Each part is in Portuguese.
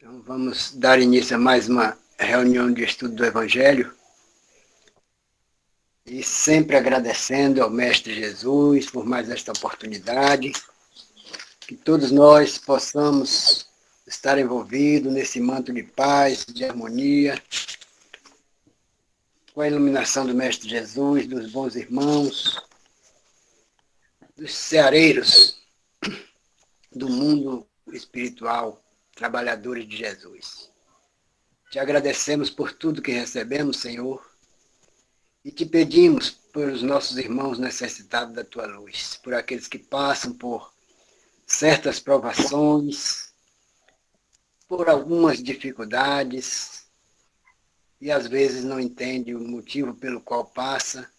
Então, vamos dar início a mais uma reunião de estudo do Evangelho e sempre agradecendo ao Mestre Jesus por mais esta oportunidade, que todos nós possamos estar envolvidos nesse manto de paz, de harmonia, com a iluminação do Mestre Jesus, dos bons irmãos, dos ceareiros do mundo espiritual, trabalhadores de Jesus. Te agradecemos por tudo que recebemos, Senhor, e te pedimos pelos nossos irmãos necessitados da tua luz, por aqueles que passam por certas provações, por algumas dificuldades, e às vezes não entendem o motivo pelo qual passa.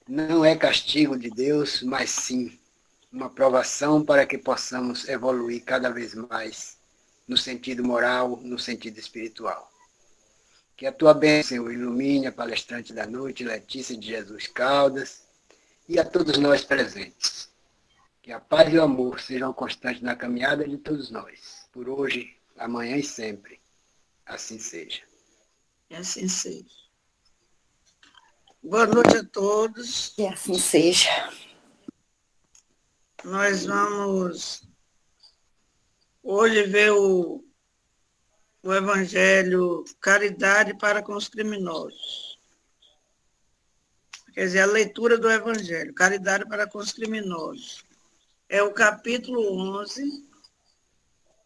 Não é castigo de Deus, mas sim uma provação para que possamos evoluir cada vez mais no sentido moral, no sentido espiritual. Que a tua bênção ilumine a palestrante da noite, Letícia de Jesus Caldas, e a todos nós presentes. Que a paz e o amor sejam constantes na caminhada de todos nós, por hoje, amanhã e sempre. Assim seja. E assim seja. Boa noite a todos. E assim seja. Nós vamos hoje ver o Evangelho Caridade para com os Criminosos. Quer dizer, a leitura do Evangelho, Caridade para com os Criminosos. É o capítulo 11,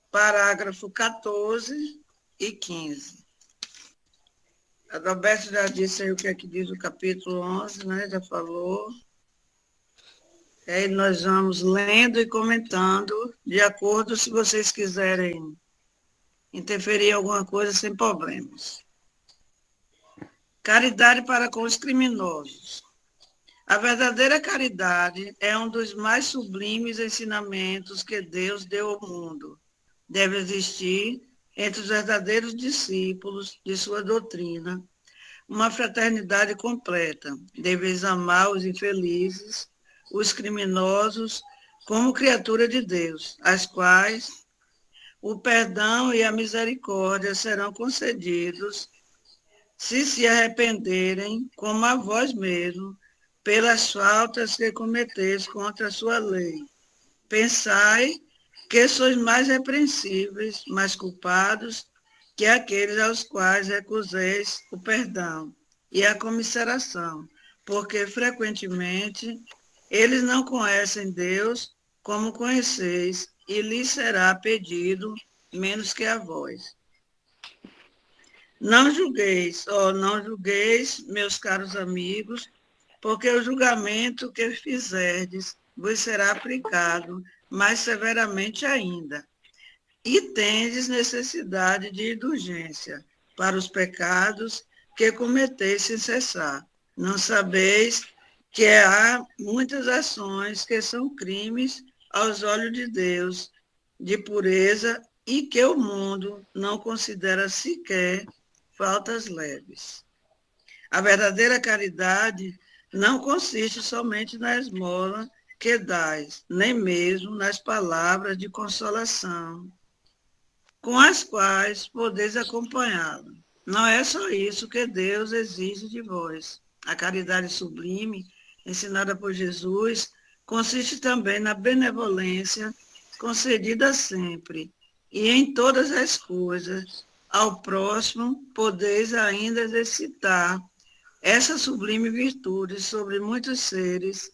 parágrafo 14 e 15. A Adalberto já disse aí o que é que diz o capítulo 11, né? Já falou. E aí nós vamos lendo e comentando, de acordo, se vocês quiserem interferir em alguma coisa, sem problemas. Caridade para com os criminosos. A verdadeira caridade é um dos mais sublimes ensinamentos que Deus deu ao mundo. Deve existir entre os verdadeiros discípulos de sua doutrina uma fraternidade completa. Deveis amar os infelizes, os criminosos, como criatura de Deus, às quais o perdão e a misericórdia serão concedidos se arrependerem, como a vós mesmo, pelas faltas que cometeis contra a sua lei. Pensai que sois mais repreensíveis, mais culpados que aqueles aos quais recuseis o perdão e a comisseração, porque frequentemente eles não conhecem Deus como conheceis, e lhes será pedido menos que a vós. Não julgueis, não julgueis, meus caros amigos, porque o julgamento que fizerdes vos será aplicado mais severamente ainda. E tendes necessidade de indulgência para os pecados que cometeis sem cessar. Não sabeis que há muitas ações que são crimes aos olhos de Deus, de pureza, e que o mundo não considera sequer faltas leves. A verdadeira caridade não consiste somente na esmola que dais, nem mesmo nas palavras de consolação, com as quais podeis acompanhá-lo. Não é só isso que Deus exige de vós. A caridade sublime, ensinada por Jesus, consiste também na benevolência concedida sempre e em todas as coisas. Ao próximo, podeis ainda exercitar essa sublime virtude sobre muitos seres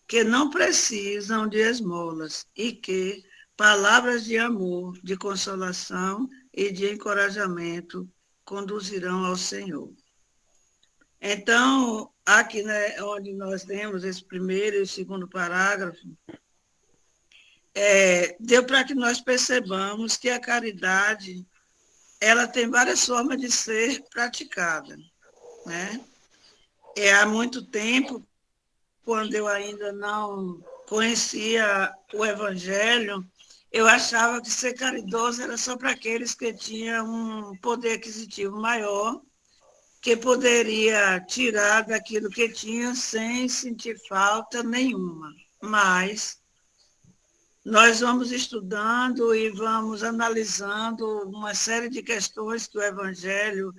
que não precisam de esmolas e que palavras de amor, de consolação e de encorajamento conduzirão ao Senhor. Então, aqui, né, onde nós temos esse primeiro e o segundo parágrafo, deu para que nós percebamos que a caridade ela tem várias formas de ser praticada, né? Há muito tempo, quando eu ainda não conhecia o Evangelho, eu achava que ser caridoso era só para aqueles que tinham um poder aquisitivo maior, que poderia tirar daquilo que tinha sem sentir falta nenhuma. Mas nós vamos estudando e vamos analisando uma série de questões que o Evangelho,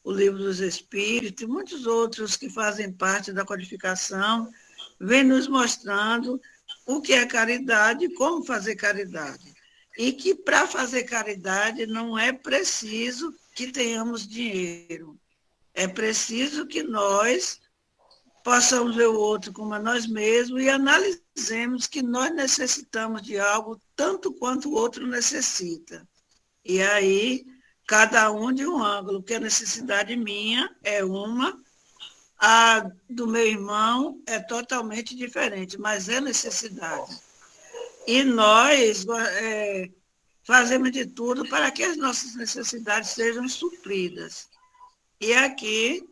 o Livro dos Espíritos e muitos outros que fazem parte da codificação, vem nos mostrando o que é caridade e como fazer caridade. E que para fazer caridade não é preciso que tenhamos dinheiro. É preciso que nós possamos ver o outro como a nós mesmos e analisemos que nós necessitamos de algo tanto quanto o outro necessita. E aí, cada um de um ângulo, porque a necessidade minha é uma, a do meu irmão é totalmente diferente, mas é necessidade. E nós fazemos de tudo para que as nossas necessidades sejam supridas. E aqui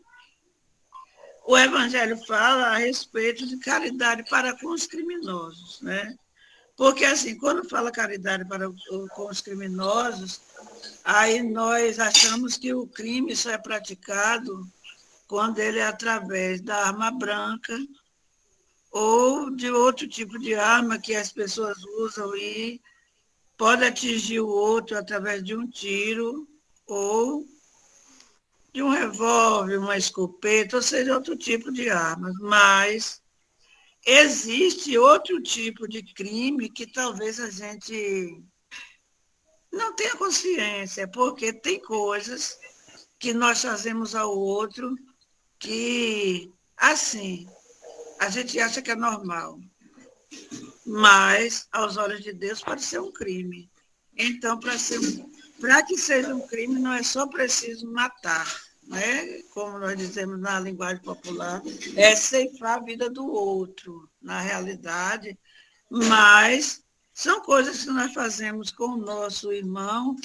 o Evangelho fala a respeito de caridade para com os criminosos, né? Porque, assim, quando fala caridade com os criminosos, aí nós achamos que o crime só é praticado quando ele é através da arma branca ou de outro tipo de arma que as pessoas usam e pode atingir o outro através de um tiro ou de um revólver, uma escopeta, ou seja, outro tipo de armas. Mas existe outro tipo de crime que talvez a gente não tenha consciência, porque tem coisas que nós fazemos ao outro que, assim, a gente acha que é normal, mas aos olhos de Deus pode ser um crime. Então, para que seja um crime, não é só preciso matar, né? Como nós dizemos na linguagem popular, é ceifar a vida do outro, na realidade, mas são coisas que nós fazemos com o nosso irmão,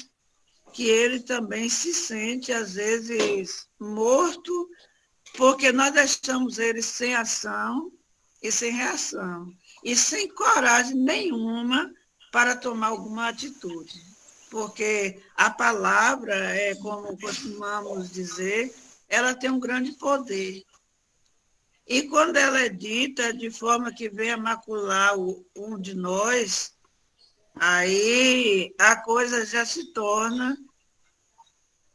que ele também se sente, às vezes, morto, porque nós deixamos ele sem ação e sem reação, e sem coragem nenhuma para tomar alguma atitude. Porque a palavra, como costumamos dizer, ela tem um grande poder. E quando ela é dita de forma que venha macular um de nós, aí a coisa já se torna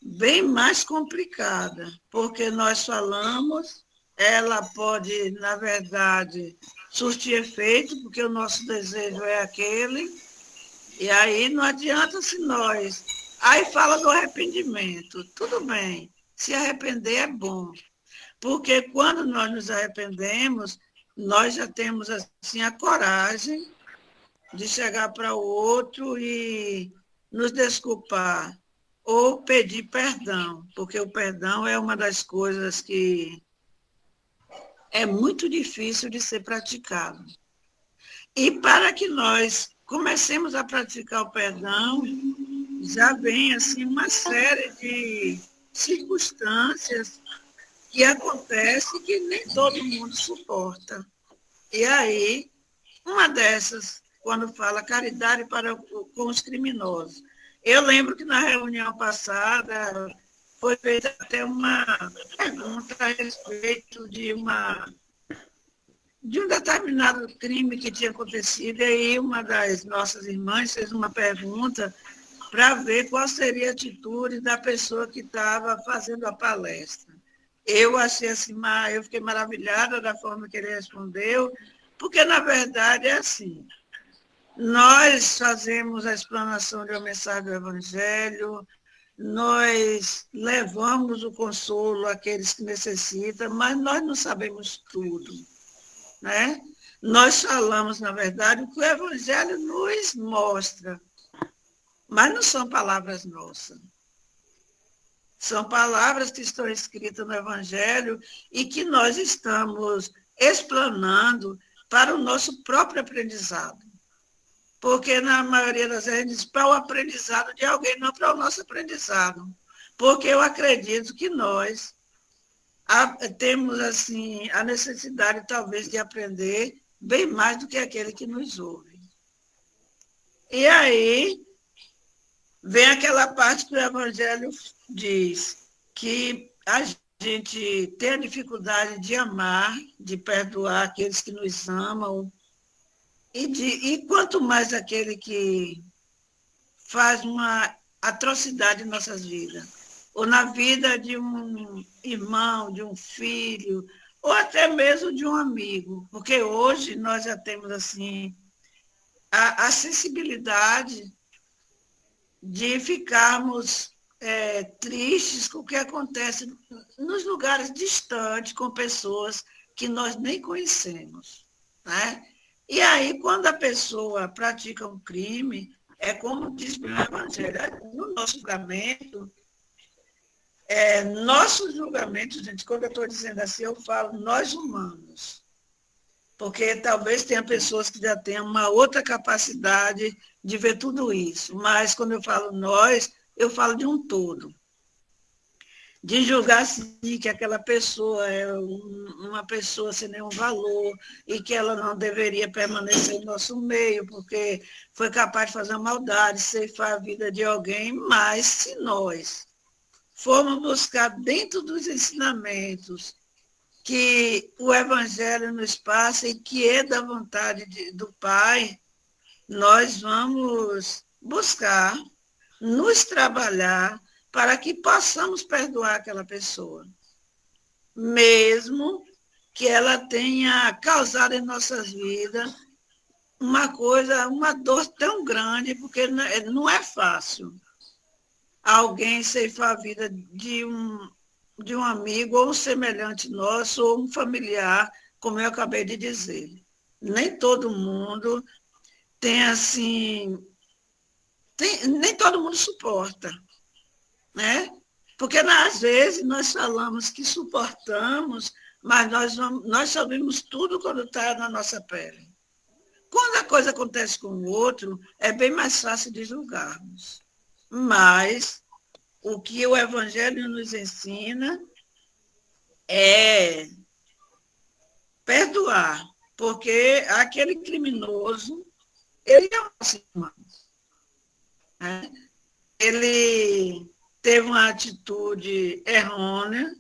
bem mais complicada, porque nós falamos, ela pode, na verdade, surtir efeito, porque o nosso desejo é aquele, e aí não adianta se nós... Aí fala do arrependimento, tudo bem, se arrepender é bom, porque quando nós nos arrependemos, nós já temos assim a coragem de chegar para o outro e nos desculpar, ou pedir perdão, porque o perdão é uma das coisas que é muito difícil de ser praticado. E para que nós comecemos a praticar o perdão, já vem assim uma série de circunstâncias que acontecem que nem todo mundo suporta. E aí, uma dessas, quando fala caridade com os criminosos. Eu lembro que na reunião passada foi feita até uma pergunta a respeito de um determinado crime que tinha acontecido, e aí uma das nossas irmãs fez uma pergunta para ver qual seria a atitude da pessoa que estava fazendo a palestra. Eu achei assim, eu fiquei maravilhada da forma que ele respondeu, porque, na verdade, é assim, nós fazemos a explanação de uma mensagem do Evangelho, nós levamos o consolo àqueles que necessitam, mas nós não sabemos tudo, né? Nós falamos, na verdade, o que o Evangelho nos mostra, mas não são palavras nossas. São palavras que estão escritas no Evangelho e que nós estamos explanando para o nosso próprio aprendizado. Porque, na maioria das vezes, para o aprendizado de alguém, não para o nosso aprendizado. Porque eu acredito que nós temos assim, a necessidade, talvez, de aprender bem mais do que aquele que nos ouve. E aí, vem aquela parte que o Evangelho diz que a gente tem a dificuldade de amar, de perdoar aqueles que nos amam, e quanto mais aquele que faz uma atrocidade em nossas vidas, ou na vida de um irmão, de um filho, ou até mesmo de um amigo, porque hoje nós já temos assim a sensibilidade de ficarmos tristes com o que acontece nos lugares distantes, com pessoas que nós nem conhecemos, né? E aí, quando a pessoa pratica um crime, é como diz o Evangelho, no nosso julgamento, gente, quando eu estou dizendo assim, eu falo nós humanos, porque talvez tenha pessoas que já tenham uma outra capacidade de ver tudo isso, mas quando eu falo nós, eu falo de um todo. De julgar assim, que aquela pessoa é uma pessoa sem nenhum valor e que ela não deveria permanecer no nosso meio, porque foi capaz de fazer maldade, ceifar a vida de alguém, mas se nós formos buscar dentro dos ensinamentos que o Evangelho nos passa e que é da vontade do Pai, nós vamos buscar nos trabalhar para que possamos perdoar aquela pessoa, mesmo que ela tenha causado em nossas vidas uma dor tão grande, porque não é fácil alguém ceifar a vida de um amigo ou um semelhante nosso, ou um familiar, como eu acabei de dizer. Nem todo mundo tem assim, nem todo mundo suporta, né? Porque às vezes nós falamos que suportamos, mas nós só vimos tudo quando está na nossa pele. Quando a coisa acontece com o outro, é bem mais fácil de julgarmos. Mas o que o Evangelho nos ensina é perdoar, porque aquele criminoso, ele é um ser humano, né? Ele teve uma atitude errônea,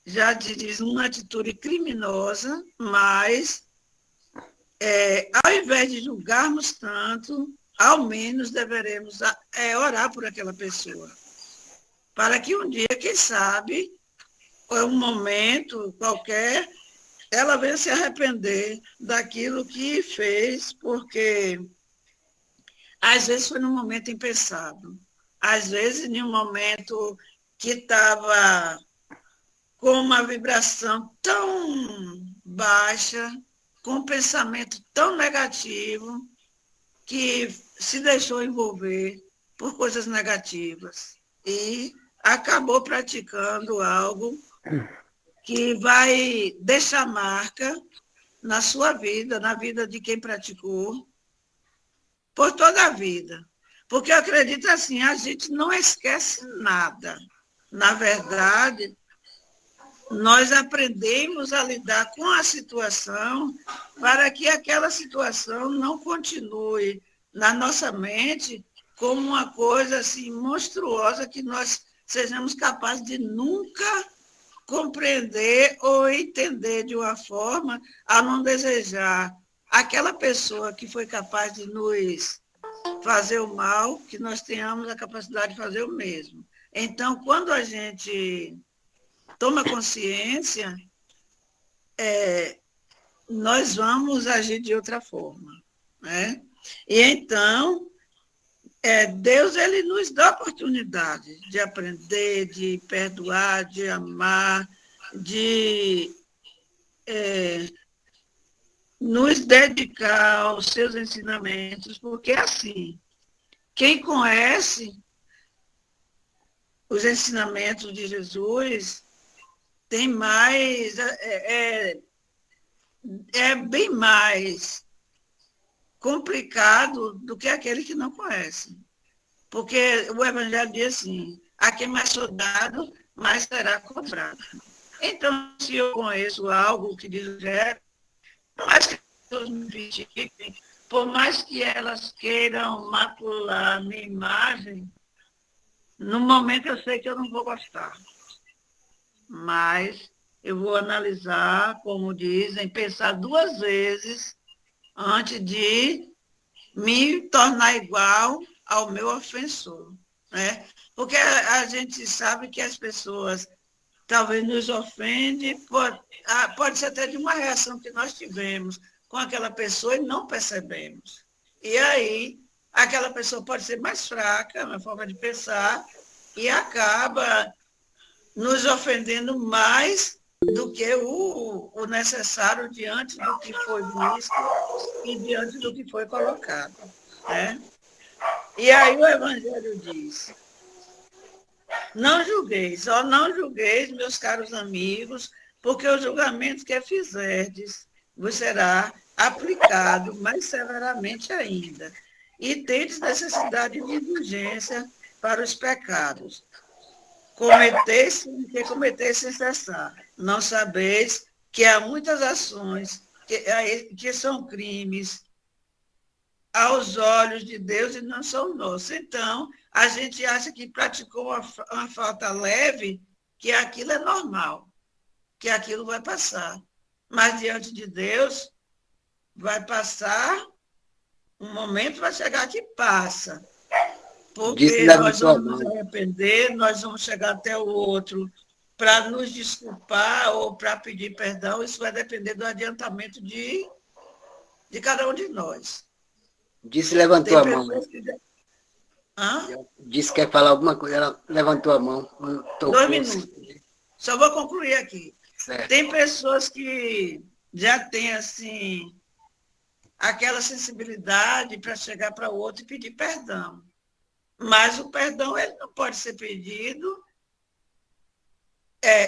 já diz uma atitude criminosa, mas ao invés de julgarmos tanto, ao menos deveremos orar por aquela pessoa, para que um dia, quem sabe, ou um momento qualquer, ela venha se arrepender daquilo que fez, porque às vezes foi num momento impensado, às vezes em um momento que estava com uma vibração tão baixa, com um pensamento tão negativo, que se deixou envolver por coisas negativas e acabou praticando algo que vai deixar marca na sua vida, na vida de quem praticou, por toda a vida. Porque eu acredito assim, a gente não esquece nada. Na verdade, nós aprendemos a lidar com a situação para que aquela situação não continue na nossa mente como uma coisa assim monstruosa que nós sejamos capazes de nunca compreender ou entender de uma forma a não desejar aquela pessoa que foi capaz de nos fazer o mal, que nós tenhamos a capacidade de fazer o mesmo. Então, quando a gente toma consciência, nós vamos agir de outra forma, né? E então, Deus ele nos dá a oportunidade de aprender, de perdoar, de amar, de nos dedicar aos seus ensinamentos, porque assim, quem conhece os ensinamentos de Jesus tem mais, bem mais complicado do que aquele que não conhece. Porque o Evangelho diz assim, a quem mais soldado, mais será cobrado. Então, se eu conheço algo que diz o Evangelho, por mais que as pessoas me critiquem, por mais que elas queiram macular a minha imagem, no momento eu sei que eu não vou gostar. Mas eu vou analisar, como dizem, pensar duas vezes antes de me tornar igual ao meu ofensor, né? Porque a gente sabe que as pessoas talvez nos ofendem, pode ser até de uma reação que nós tivemos com aquela pessoa e não percebemos. E aí, aquela pessoa pode ser mais fraca na forma de pensar e acaba nos ofendendo mais do que o necessário diante do que foi visto e diante do que foi colocado. Né? E aí o Evangelho diz, não julgueis, ó, não julgueis, meus caros amigos, porque o julgamento que fizerdes vos será aplicado mais severamente ainda. E tendes necessidade de indulgência para os pecados. Cometeis sem cessar. Não sabeis que há muitas ações que são crimes aos olhos de Deus e não são nossos. Então, a gente acha que praticou uma falta leve, que aquilo é normal, que aquilo vai passar. Mas diante de Deus, vai passar, um momento vai chegar que passa. Porque nós vamos nos arrepender, nós vamos chegar até o outro para nos desculpar ou para pedir perdão. Isso vai depender do adiantamento de cada um de nós. Disse levantou a mão. Disse que quer falar alguma coisa, ela levantou a mão. 2 minutos. Só vou concluir aqui. Certo. Tem pessoas que já têm, assim, aquela sensibilidade para chegar para o outro e pedir perdão. Mas o perdão, ele não pode ser pedido.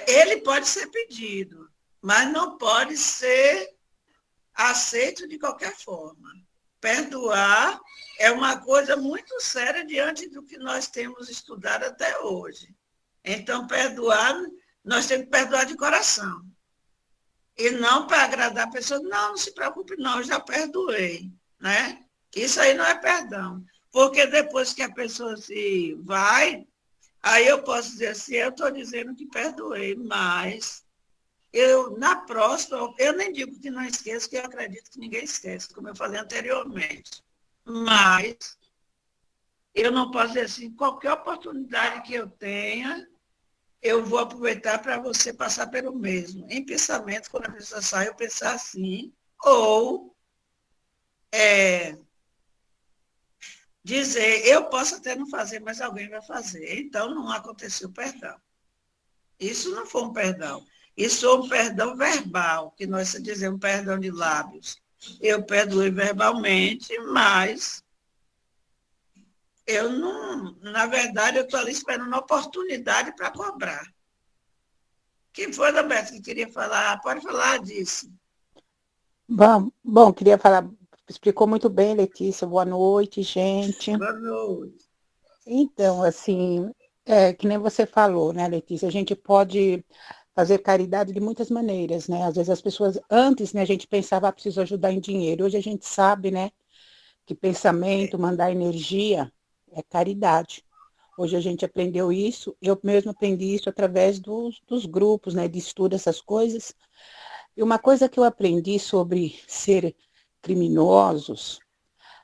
Ele pode ser pedido, mas não pode ser aceito de qualquer forma. Perdoar é uma coisa muito séria diante do que nós temos estudado até hoje. Então, perdoar, nós temos que perdoar de coração. E não para agradar a pessoa, não se preocupe, não, eu já perdoei. Né? Isso aí não é perdão. Porque depois que a pessoa se vai, aí eu posso dizer assim, eu estou dizendo que perdoei, mas na próxima, eu nem digo que não esqueço, que eu acredito que ninguém esquece, como eu falei anteriormente. Mas eu não posso dizer assim, qualquer oportunidade que eu tenha, eu vou aproveitar para você passar pelo mesmo. Em pensamento, quando a pessoa sai, eu pensar assim, ou dizer, eu posso até não fazer, mas alguém vai fazer. Então, não aconteceu perdão. Isso não foi um perdão. Isso foi um perdão verbal, que nós dizemos perdão de lábios. Eu perdoei verbalmente, mas eu não, na verdade, eu estou ali esperando uma oportunidade para cobrar. Quem foi, Roberto, que queria falar? Pode falar disso. Bom, queria falar, explicou muito bem, Letícia. Boa noite, gente. Boa noite. Então, assim, que nem você falou, né, Letícia, a gente pode fazer caridade de muitas maneiras, né? Às vezes as pessoas, antes, né, a gente pensava, preciso ajudar em dinheiro. Hoje a gente sabe, né, que pensamento, mandar energia é caridade. Hoje a gente aprendeu isso, eu mesmo aprendi isso através dos grupos, né, de estudo, essas coisas. E uma coisa que eu aprendi sobre ser criminosos,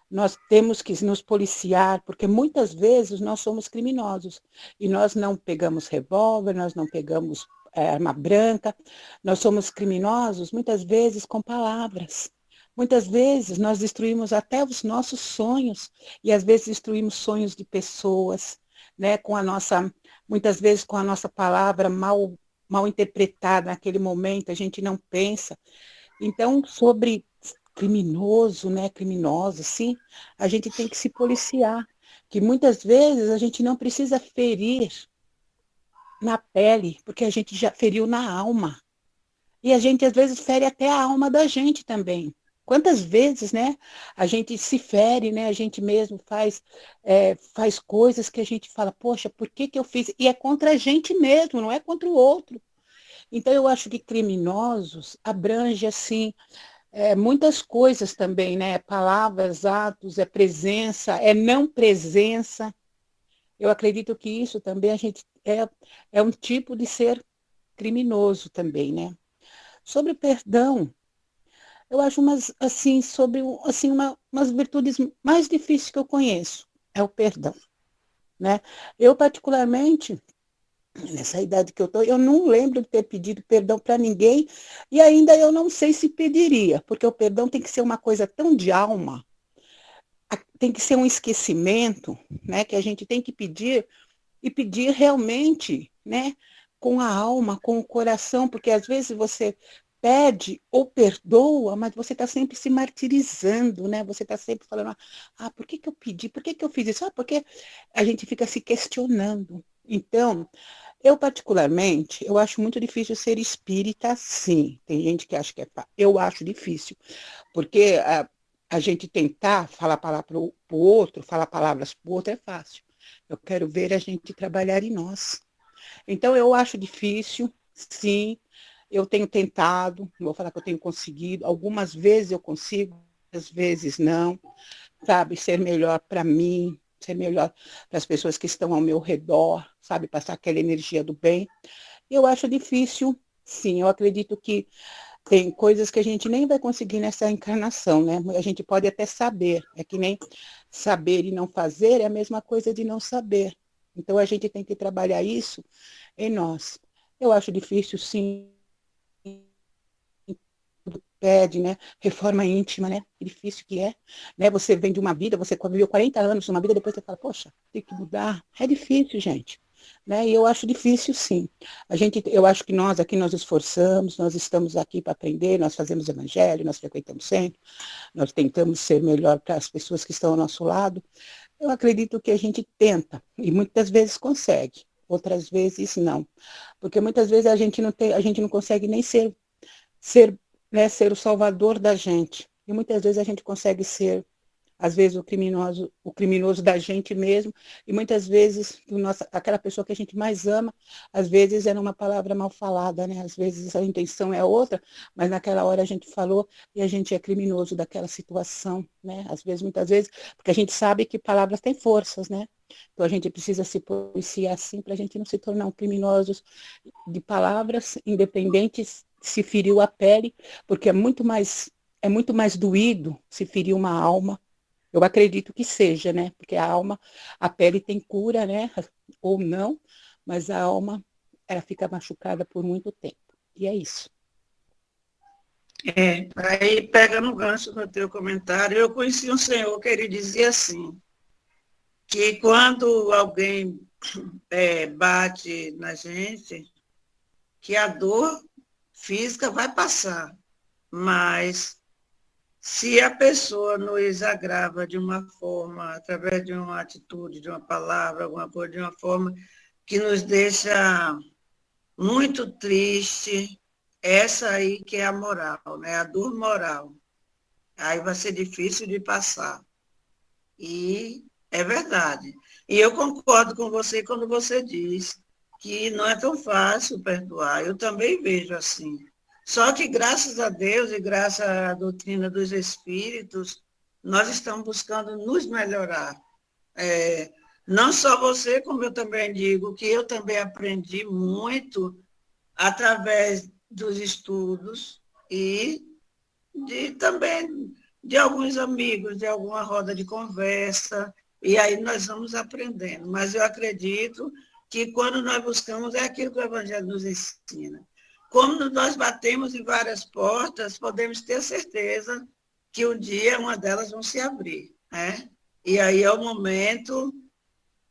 nós temos que nos policiar, porque muitas vezes nós somos criminosos. E nós não pegamos revólver, nós não pegamos arma branca, nós somos criminosos muitas vezes com palavras. Muitas vezes nós destruímos até os nossos sonhos, e às vezes destruímos sonhos de pessoas, né, muitas vezes com a nossa palavra mal interpretada naquele momento, a gente não pensa. Então, sobre criminoso, né, criminoso, sim, a gente tem que se policiar, que muitas vezes a gente não precisa ferir na pele, porque a gente já feriu na alma. E a gente, às vezes, fere até a alma da gente também. Quantas vezes, né, a gente se fere, né, a gente mesmo faz coisas que a gente fala, poxa, por que eu fiz? E é contra a gente mesmo, não é contra o outro. Então, eu acho que criminosos abrange, assim, muitas coisas também, né? Palavras, atos, presença, não presença. Eu acredito que isso também a gente é um tipo de ser criminoso também, né? Sobre perdão, Eu acho umas, assim, assim, umas virtudes mais difíceis que eu conheço, é o perdão, né? Eu, particularmente, nessa idade que eu estou, eu não lembro de ter pedido perdão para ninguém, e ainda eu não sei se pediria, porque o perdão tem que ser uma coisa tão de alma, tem que ser um esquecimento, né? Que a gente tem que pedir, e pedir realmente, né? Com a alma, com o coração, porque às vezes você pede ou perdoa, mas você está sempre se martirizando, né? Você está sempre falando, ah, por que que eu pedi? Por que que eu fiz isso? Ah, porque a gente fica se questionando. Então, eu eu acho muito difícil ser espírita, sim. Tem gente que acha que é fácil. Eu acho difícil, porque a gente tentar falar palavra para o outro, falar palavras para o outro é fácil. Eu quero ver a gente trabalhar em nós. Então, eu acho difícil, sim. Eu tenho tentado, não vou falar que eu tenho conseguido. Algumas vezes eu consigo, às vezes não. Sabe, ser melhor para mim, ser melhor para as pessoas que estão ao meu redor, sabe, passar aquela energia do bem. Eu acho difícil, sim. Eu acredito que tem coisas que a gente nem vai conseguir nessa encarnação, né? A gente pode até saber, é que nem saber e não fazer é a mesma coisa de não saber. Então a gente tem que trabalhar isso em nós. Eu acho difícil, sim, pede, né? Reforma íntima, né? Que difícil que é, né? Você vem de uma vida, você viveu 40 anos numa vida, depois você fala, poxa, tem que mudar. É difícil, gente. Né? E eu acho difícil, sim. Eu acho que nós aqui nos esforçamos, nós estamos aqui para aprender, nós fazemos evangelho, nós frequentamos sempre, nós tentamos ser melhor para as pessoas que estão ao nosso lado. Eu acredito que a gente tenta, e muitas vezes consegue, outras vezes não. Porque muitas vezes a gente não consegue nem ser, né, ser o salvador da gente. E muitas vezes a gente consegue ser, às vezes, o criminoso da gente mesmo, e muitas vezes aquela pessoa que a gente mais ama, às vezes é numa palavra mal falada, né? Às vezes a intenção é outra, mas naquela hora a gente falou e a gente é criminoso daquela situação, né? Às vezes, muitas vezes, porque a gente sabe que palavras têm forças, né? Então a gente precisa se policiar assim para a gente não se tornar um criminoso de palavras, independentes se feriu a pele, porque é muito mais doído se ferir uma alma. Eu acredito que seja, né? Porque a alma, a pele tem cura, né? Ou não, mas a alma, ela fica machucada por muito tempo. E é isso. Aí pega no gancho no teu comentário, eu conheci um senhor que ele dizia assim, que quando alguém bate na gente, que a dor física vai passar, mas se a pessoa nos agrava de uma forma, através de uma atitude, de uma palavra, alguma coisa, de uma forma que nos deixa muito triste, essa aí que é a moral, né? A dor moral. Aí vai ser difícil de passar. E é verdade. E eu concordo com você quando você diz que não é tão fácil perdoar. Eu também vejo assim. Só que, graças a Deus e graças à doutrina dos Espíritos, nós estamos buscando nos melhorar. Não só você, como eu também digo, que eu também aprendi muito através dos estudos e também de alguns amigos, de alguma roda de conversa, e aí nós vamos aprendendo. Mas eu acredito que quando nós buscamos, é aquilo que o Evangelho nos ensina. Como nós batemos em várias portas, podemos ter certeza que um dia uma delas vão se abrir. Né? E aí é o momento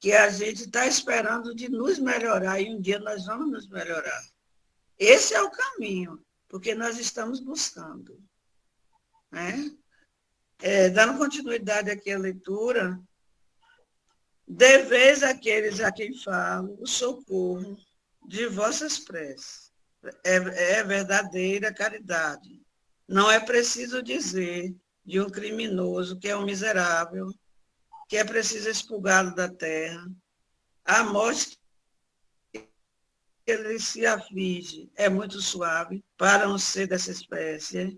que a gente está esperando de nos melhorar, e um dia nós vamos nos melhorar. Esse é o caminho, porque nós estamos buscando. Né? Dando continuidade aqui à leitura, deveis àqueles a quem falo o socorro de vossas preces. É verdadeira caridade. Não é preciso dizer de um criminoso que é um miserável, que é preciso expurgá-lo da terra. A morte que ele se aflige é muito suave para um ser dessa espécie.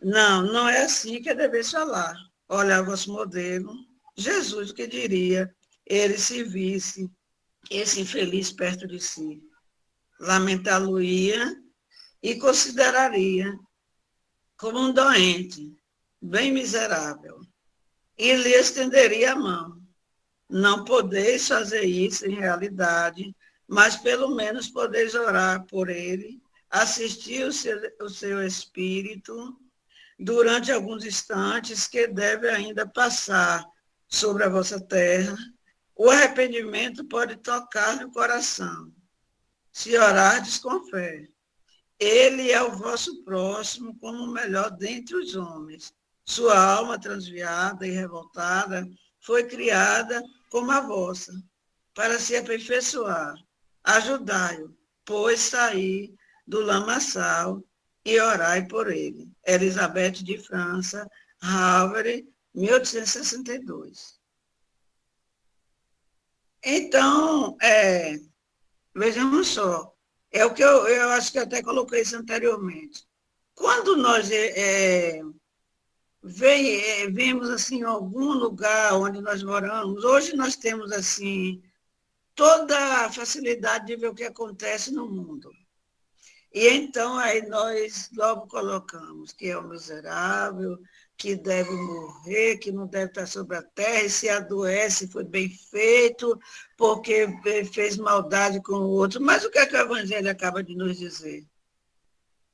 Não, não é assim que é dever falar. Olha, vosso modelo, Jesus, o que diria, ele se visse esse infeliz perto de si. Lamentá-lo-ia e consideraria como um doente, bem miserável, e lhe estenderia a mão. Não podeis fazer isso em realidade, mas pelo menos podeis orar por ele, assistir o seu espírito durante alguns instantes que deve ainda passar sobre a vossa terra. O arrependimento pode tocar no coração, se orardes com fé. Ele é o vosso próximo como o melhor dentre os homens. Sua alma transviada e revoltada foi criada como a vossa, para se aperfeiçoar. Ajudai-o, pois sair do lamaçal e orai por ele. Elizabeth de França, Harvard, 1862. Então, vejamos só, é o que eu acho que até coloquei isso anteriormente. Quando nós vemos assim, algum lugar onde nós moramos, hoje nós temos assim toda a facilidade de ver o que acontece no mundo. E então aí nós logo colocamos que é o miserável, que deve morrer, que não deve estar sobre a terra, e se adoece foi bem feito, porque fez maldade com o outro. Mas o que é que o Evangelho acaba de nos dizer?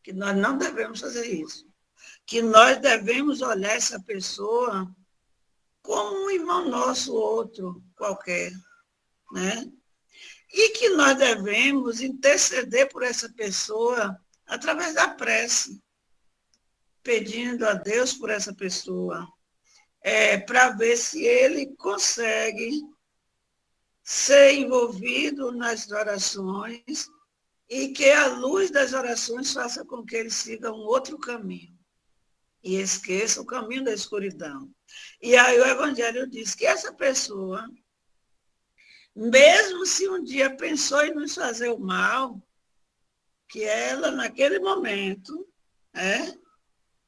Que nós não devemos fazer isso. Que nós devemos olhar essa pessoa como um irmão nosso, outro qualquer, né? E que nós devemos interceder por essa pessoa através da prece, pedindo a Deus por essa pessoa, para ver se ele consegue ser envolvido nas orações e que a luz das orações faça com que ele siga um outro caminho e esqueça o caminho da escuridão. E aí o Evangelho diz que essa pessoa, mesmo se um dia pensou em nos fazer o mal, que ela, naquele momento,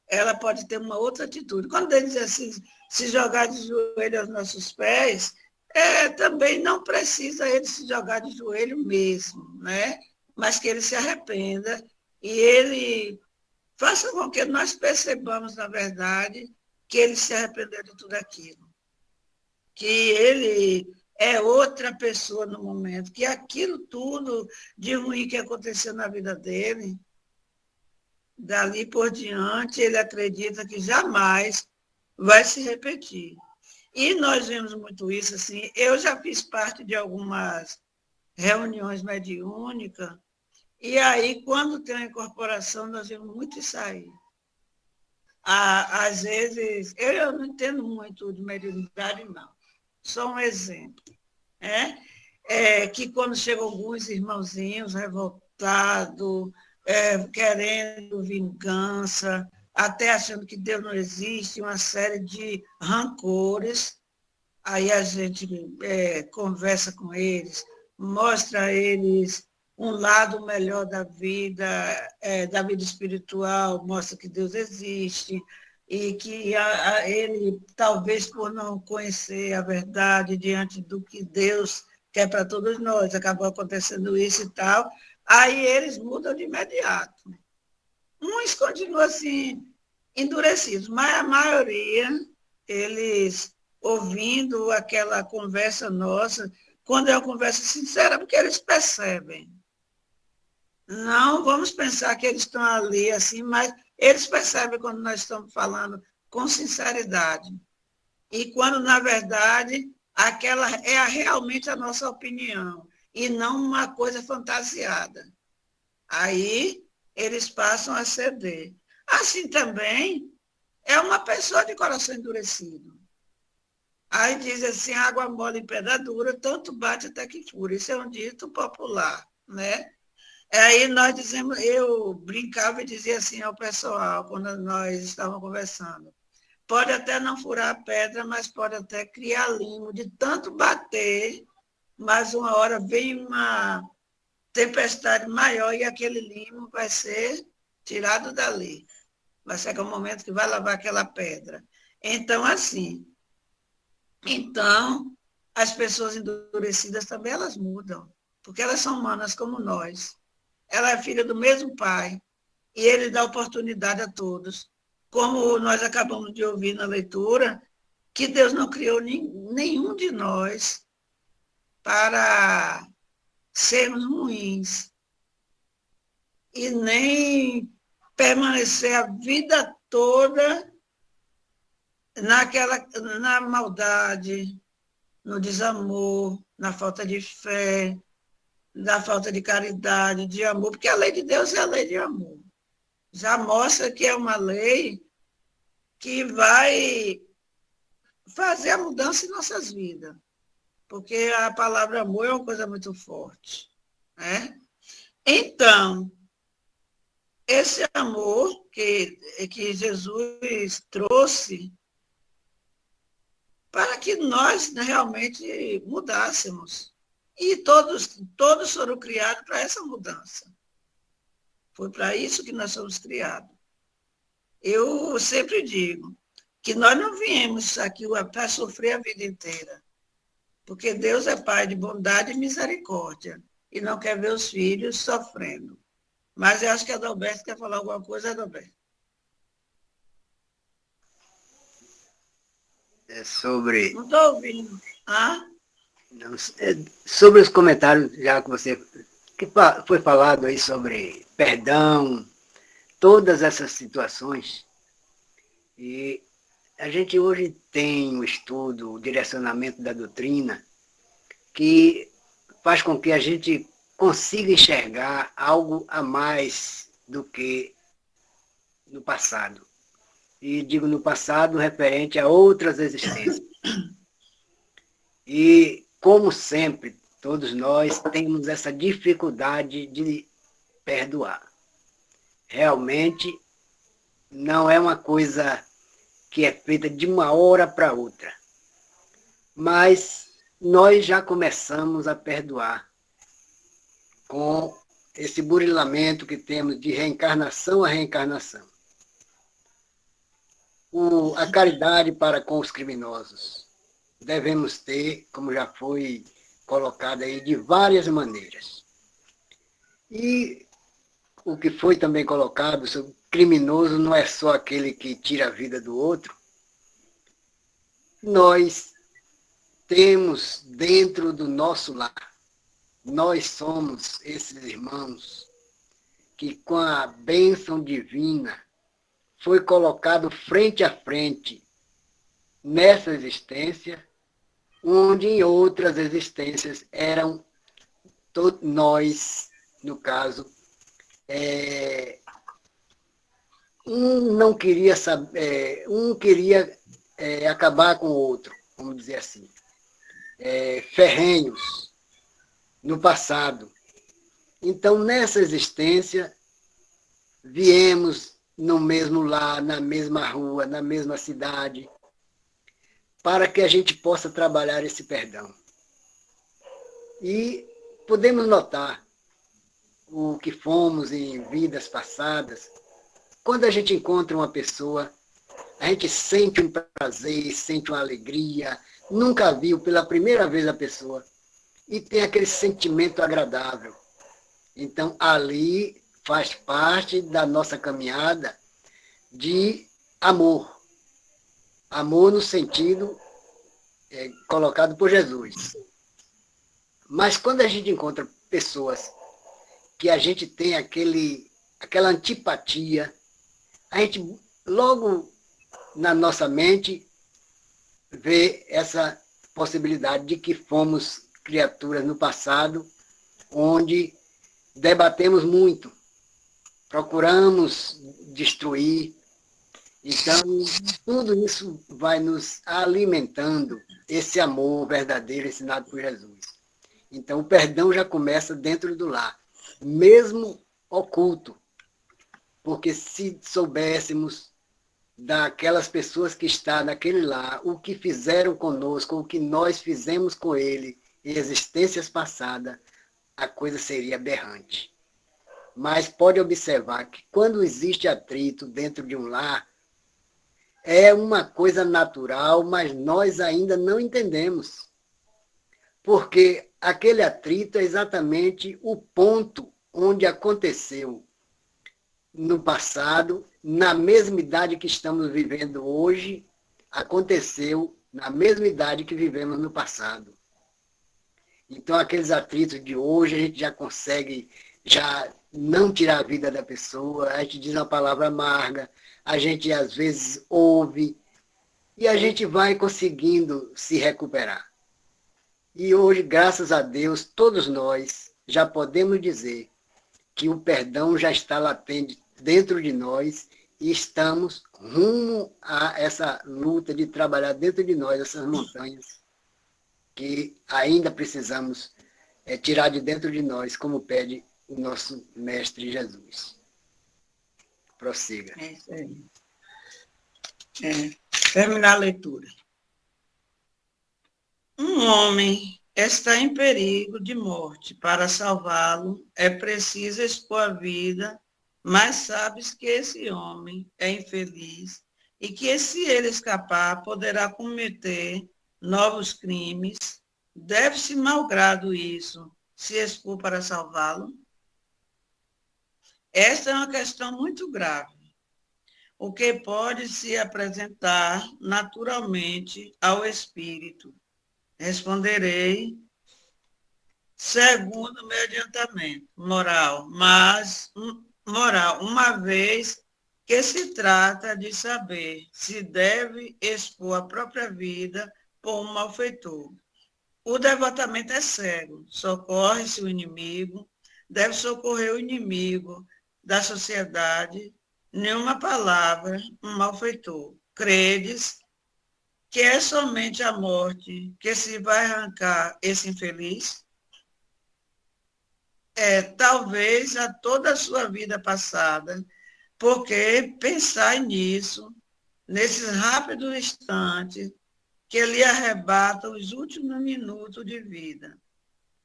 ela pode ter uma outra atitude. Quando ele diz assim, se jogar de joelho aos nossos pés, também não precisa ele se jogar de joelho mesmo, né? Mas que ele se arrependa e ele faça com que nós percebamos, na verdade, que ele se arrependeu de tudo aquilo. Que ele é outra pessoa no momento, que aquilo tudo de ruim que aconteceu na vida dele, dali por diante, ele acredita que jamais vai se repetir. E nós vemos muito isso, assim, eu já fiz parte de algumas reuniões mediúnicas, e aí, quando tem uma incorporação, nós vemos muito isso aí. Às vezes, eu não entendo muito de mediunidade, não. Só um exemplo. Que quando chegam alguns irmãozinhos revoltados, querendo vingança, até achando que Deus não existe, uma série de rancores, aí a gente conversa com eles, mostra a eles um lado melhor da vida espiritual, mostra que Deus existe, e que ele, talvez por não conhecer a verdade diante do que Deus quer para todos nós, acabou acontecendo isso e tal, aí eles mudam de imediato. Uns continuam assim, endurecidos, mas a maioria, eles ouvindo aquela conversa nossa, quando é uma conversa sincera, porque eles percebem. Não vamos pensar que eles estão ali assim, mas eles percebem quando nós estamos falando com sinceridade. E quando, na verdade, aquela é realmente a nossa opinião, e não uma coisa fantasiada. Aí eles passam a ceder. Assim também é uma pessoa de coração endurecido. Aí diz assim, água mole em pedra dura, tanto bate até que fura. Isso é um dito popular, né? Aí nós dizemos, eu brincava e dizia assim ao pessoal, quando nós estávamos conversando, pode até não furar a pedra, mas pode até criar limo, de tanto bater, mas uma hora vem uma tempestade maior e aquele limo vai ser tirado dali. Vai chegar um momento que vai lavar aquela pedra. Então, assim, as pessoas endurecidas também, elas mudam, porque elas são humanas como nós. Ela é filha do mesmo pai, e ele dá oportunidade a todos. como nós acabamos de ouvir na leitura, que Deus não criou nenhum de nós para sermos ruins e nem permanecer a vida toda na maldade, no desamor, na falta de fé, na falta de caridade, de amor, porque a lei de Deus é a lei de amor. Já mostra que é uma lei que vai fazer a mudança em nossas vidas, porque a palavra amor é uma coisa muito forte, né? Então, esse amor que Jesus trouxe para que nós realmente mudássemos. E todos foram criados para essa mudança. Foi para isso que nós somos criados. Eu sempre digo que nós não viemos aqui para sofrer a vida inteira, porque Deus é Pai de bondade e misericórdia e não quer ver os filhos sofrendo. Mas eu acho que a Adalberto quer falar alguma coisa, Adalberto. É sobre... Não estou ouvindo. Ah? Não, sobre os comentários, já que você... que foi falado aí sobre perdão, todas essas situações. E a gente hoje tem o estudo, o direcionamento da doutrina, que faz com que a gente consiga enxergar algo a mais do que no passado. E digo no passado referente a outras existências. E, como sempre, todos nós temos essa dificuldade de perdoar. Realmente, não é uma coisa que é feita de uma hora para outra. Mas nós já começamos a perdoar com esse burilamento que temos de reencarnação a reencarnação. A caridade para com os criminosos. Devemos ter, como já foi colocado aí, de várias maneiras. E o que foi também colocado sobre criminoso não é só aquele que tira a vida do outro. Nós temos dentro do nosso lar, nós somos esses irmãos que com a bênção divina foi colocado frente a frente nessa existência, onde em outras existências eram nós, no caso, um não queria saber, um queria acabar com o outro, vamos dizer assim, ferrenhos no passado. Então, nessa existência, viemos no mesmo lar, na mesma rua, na mesma cidade, para que a gente possa trabalhar esse perdão. E podemos notar o que fomos em vidas passadas. Quando a gente encontra uma pessoa, a gente sente um prazer, sente uma alegria, nunca viu pela primeira vez a pessoa, e tem aquele sentimento agradável. Então, ali faz parte da nossa caminhada de amor. Amor no sentido colocado por Jesus. Mas quando a gente encontra pessoas que a gente tem aquela antipatia, a gente logo na nossa mente vê essa possibilidade de que fomos criaturas no passado, onde debatemos muito, procuramos destruir. Então, tudo isso vai nos alimentando esse amor verdadeiro ensinado por Jesus. Então, o perdão já começa dentro do lar, mesmo oculto, porque se soubéssemos daquelas pessoas que estão naquele lar, o que fizeram conosco, o que nós fizemos com ele em existências passadas, a coisa seria aberrante. Mas pode observar que quando existe atrito dentro de um lar, é uma coisa natural, mas nós ainda não entendemos. Porque aquele atrito é exatamente o ponto onde aconteceu no passado, na mesma idade que estamos vivendo hoje, aconteceu na mesma idade que vivemos no passado. Então, aqueles atritos de hoje, a gente já consegue já não tirar a vida da pessoa, a gente diz uma palavra amarga, a gente às vezes ouve, e a gente vai conseguindo se recuperar. E hoje, graças a Deus, todos nós já podemos dizer que o perdão já está latente dentro de nós e estamos rumo a essa luta de trabalhar dentro de nós essas montanhas que ainda precisamos tirar de dentro de nós, como pede o nosso Mestre Jesus. Prossiga. É isso aí. Terminar a leitura. Um homem está em perigo de morte. Para salvá-lo, é preciso expor a vida, mas sabes que esse homem é infeliz e que, se ele escapar, poderá cometer novos crimes. Deve-se, malgrado isso, se expor para salvá-lo? Esta é uma questão muito grave, o que pode se apresentar naturalmente ao espírito. Responderei segundo o meu adiantamento moral, uma vez que se trata de saber se deve expor a própria vida por um malfeitor. O devotamento é cego, socorre-se o inimigo, deve socorrer o inimigo da sociedade, nenhuma palavra, um malfeitor. Credes que é somente a morte que se vai arrancar esse infeliz? Talvez a toda a sua vida passada, porque pensai nisso, nesses rápidos instantes que lhe arrebata os últimos minutos de vida.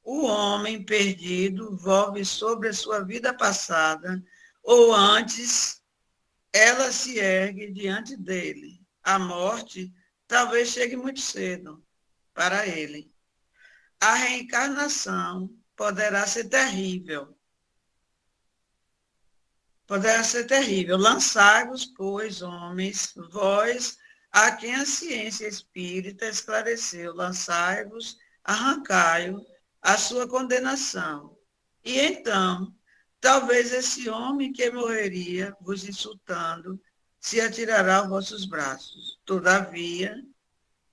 O homem perdido volve sobre a sua vida passada, ou antes ela se ergue diante dele. A morte talvez chegue muito cedo para ele. A reencarnação poderá ser terrível. Lançai-vos, pois, homens, vós, a quem a ciência espírita esclareceu, lançai-vos, arrancai-o, a sua condenação. E então, talvez esse homem que morreria, vos insultando, se atirará aos vossos braços. Todavia,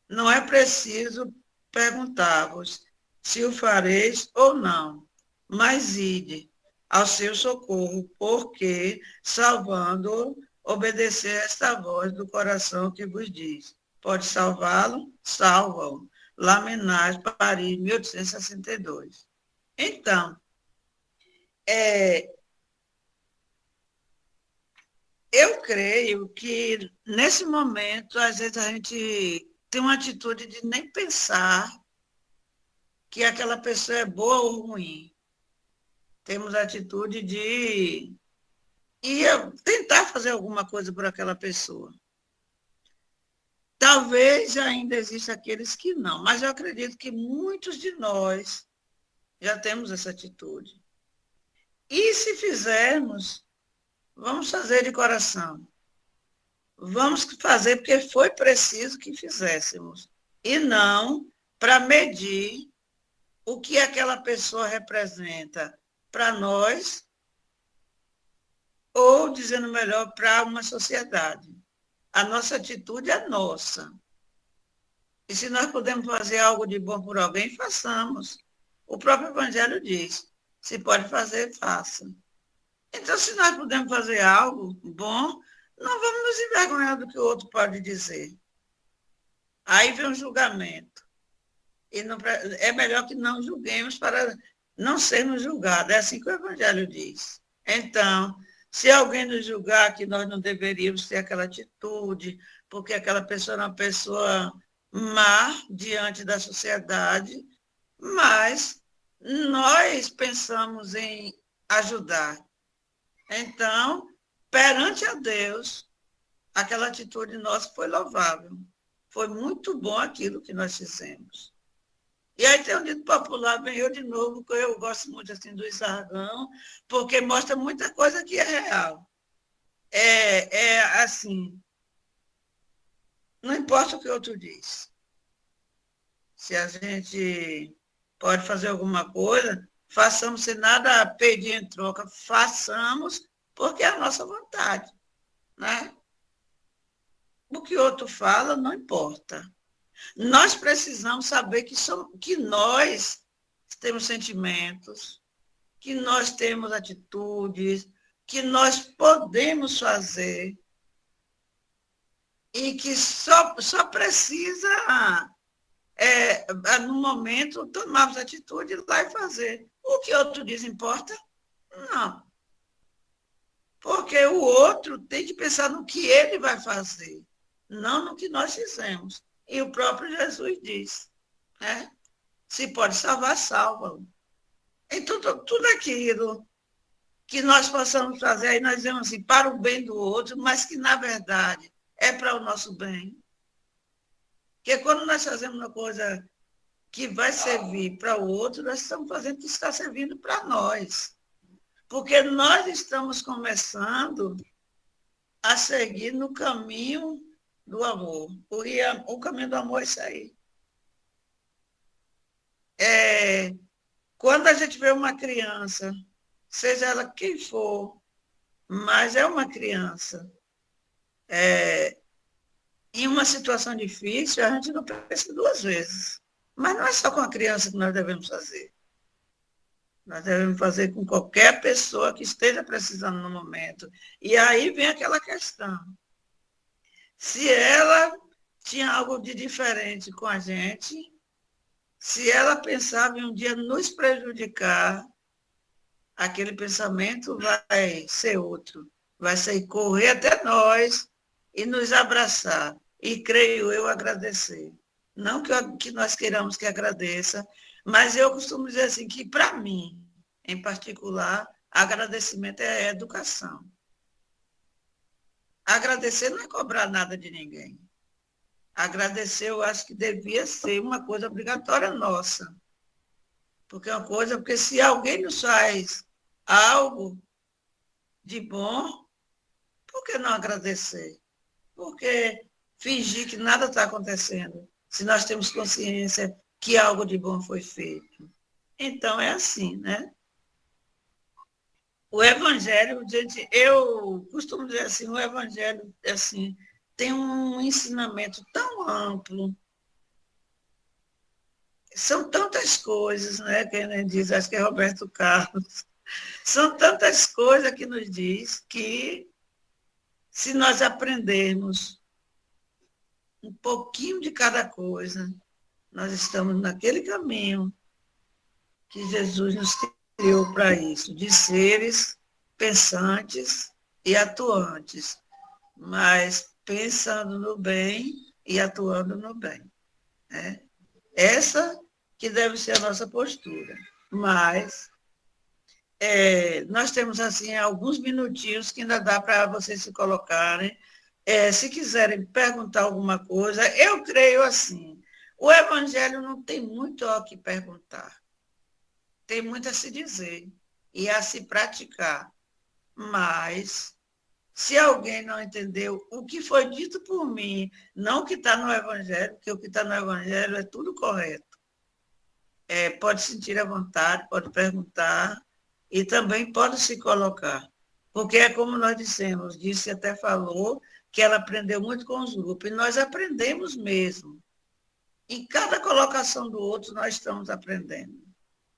não é preciso perguntar-vos se o fareis ou não, mas ide ao seu socorro, porque, salvando-o, obedecer esta voz do coração que vos diz: pode salvá-lo? Salva-o. Lamenais, Paris, 1862. Então, eu creio que, nesse momento, às vezes a gente tem uma atitude de nem pensar que aquela pessoa é boa ou ruim. Temos a atitude de tentar fazer alguma coisa por aquela pessoa. Talvez ainda existam aqueles que não, mas eu acredito que muitos de nós já temos essa atitude. E se fizermos, vamos fazer de coração. Vamos fazer porque foi preciso que fizéssemos. E não para medir o que aquela pessoa representa para nós, ou, dizendo melhor, para uma sociedade. A nossa atitude é nossa. E se nós podemos fazer algo de bom por alguém, façamos. O próprio Evangelho diz: se pode fazer, faça. Então, se nós podemos fazer algo bom, não vamos nos envergonhar do que o outro pode dizer. Aí vem o julgamento. E não, é melhor que não julguemos para não sermos julgados. É assim que o Evangelho diz. Então, se alguém nos julgar que nós não deveríamos ter aquela atitude, porque aquela pessoa é uma pessoa má diante da sociedade, mas nós pensamos em ajudar. Então, perante a Deus, aquela atitude nossa foi louvável. Foi muito bom aquilo que nós fizemos. E aí tem um dito popular, vem eu de novo, que eu gosto muito assim do jargão, porque mostra muita coisa que é real. É assim, não importa o que o outro diz. Se a gente pode fazer alguma coisa, façamos sem nada a pedir em troca, façamos porque é a nossa vontade, né? O que o outro fala não importa. Nós precisamos saber que nós temos sentimentos, que nós temos atitudes, que nós podemos fazer e que só precisa, no momento, tomarmos atitude, ir lá e fazer. O que outro diz importa? Não. Porque o outro tem que pensar no que ele vai fazer, não no que nós fizemos. E o próprio Jesus diz, né? Se pode salvar, salva-o. Então, tudo aquilo que nós possamos fazer, aí nós dizemos assim, para o bem do outro, mas que, na verdade, é para o nosso bem. Porque quando nós fazemos uma coisa que vai servir para o outro, nós estamos fazendo o que está servindo para nós. Porque nós estamos começando a seguir no caminho do amor. O caminho do amor é isso aí. Quando a gente vê uma criança, seja ela quem for, mas é uma criança, em uma situação difícil, a gente não pensa duas vezes. Mas não é só com a criança que nós devemos fazer. Nós devemos fazer com qualquer pessoa que esteja precisando no momento. E aí vem aquela questão. Se ela tinha algo de diferente com a gente, se ela pensava em um dia nos prejudicar, aquele pensamento vai ser outro. Vai ser correr até nós e nos abraçar. E, creio eu, agradecer. Não que nós queiramos que agradeça, mas eu costumo dizer assim, que para mim, em particular, agradecimento é educação. Agradecer não é cobrar nada de ninguém. Agradecer, eu acho que devia ser uma coisa obrigatória nossa. Porque se alguém nos faz algo de bom, por que não agradecer? Porque fingir que nada está acontecendo, se nós temos consciência que algo de bom foi feito. Então, é assim, né? O Evangelho, gente, eu costumo dizer assim, o Evangelho, assim, tem um ensinamento tão amplo. São tantas coisas, né? Quem diz, acho que é Roberto Carlos. São tantas coisas que nos diz que, se nós aprendermos um pouquinho de cada coisa, nós estamos naquele caminho que Jesus nos criou para isso, de seres pensantes e atuantes, mas pensando no bem e atuando no bem. Né? Essa que deve ser a nossa postura. Mas nós temos, assim, alguns minutinhos que ainda dá para vocês se colocarem. Se quiserem perguntar alguma coisa, eu creio assim, o Evangelho não tem muito o que perguntar. Tem muito a se dizer e a se praticar. Mas, se alguém não entendeu o que foi dito por mim, não o que está no Evangelho, porque o que está no Evangelho é tudo correto. Pode sentir à vontade, pode perguntar e também pode se colocar. Porque é como nós disse até falou, que ela aprendeu muito com os grupos, e nós aprendemos mesmo. Em cada colocação do outro, nós estamos aprendendo.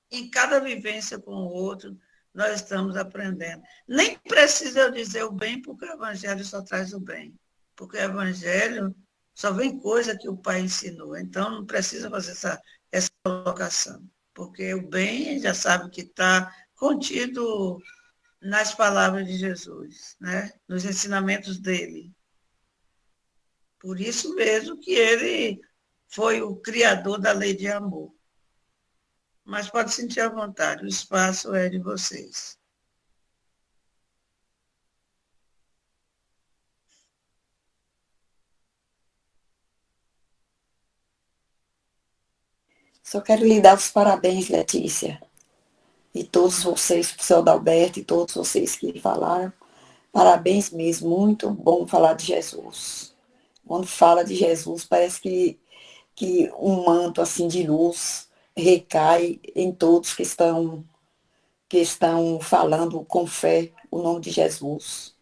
Em cada vivência com o outro, nós estamos aprendendo. Nem precisa eu dizer o bem, porque o Evangelho só traz o bem. Porque o Evangelho só vem coisa que o Pai ensinou. Então, não precisa fazer essa colocação. Porque o bem, já sabe que está contido nas palavras de Jesus, né? Nos ensinamentos dele. Por isso mesmo que ele foi o criador da lei de amor. Mas pode sentir à vontade, o espaço é de vocês. Só quero lhe dar os parabéns, Letícia, e todos vocês, o professor Adalberto e todos vocês que falaram, Parabéns mesmo, muito bom falar de Jesus. Quando fala de Jesus, parece que um manto assim de luz recai em todos que estão falando com fé o nome de Jesus.